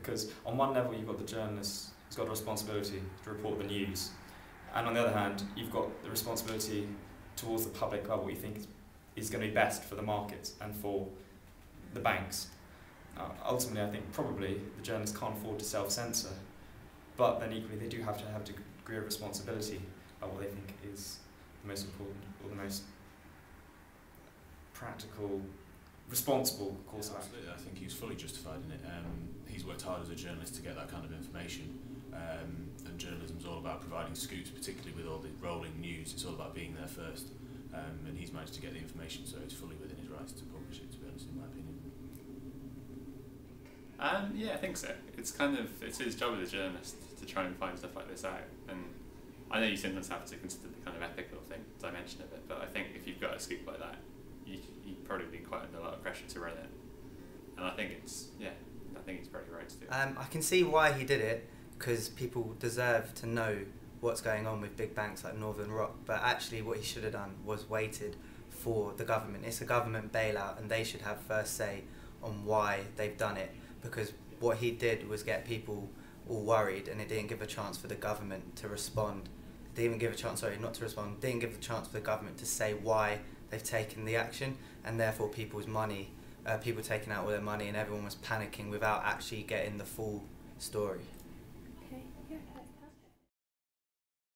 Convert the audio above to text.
because on one level you've got the journalist who's got a responsibility to report the news, and on the other hand you've got the responsibility towards the public about what you think is going to be best for the markets and for the banks. Ultimately, I think probably the journalists can't afford to self-censor, but then equally they do have to have a degree of responsibility about what they think is the most important or the most practical, responsible course of action. Absolutely, I think he's fully justified in it. He's worked hard as a journalist to get that kind of information, and journalism is all about providing scoops, particularly with all the rolling news. It's all about being there first, and he's managed to get the information, so he's fully within his rights to publish it, to be honest, in my opinion. Yeah, I think so. It's his job as a journalist to try and find stuff like this out, and I know you sometimes have to consider the kind of ethical dimension of it, but I think if you've got a scoop like that, you'd probably be quite under a lot of pressure to run it, and I think it's pretty right to do it. I can see why he did it, because people deserve to know what's going on with big banks like Northern Rock, but actually what he should have done was waited for the government. It's a government bailout and they should have first say on why they've done it, because what he did was get people all worried, and it didn't give a chance for the government to respond. Didn't give a chance for the chance for the government to say why they've taken the action, and therefore people taking out all their money, and everyone was panicking without actually getting the full story.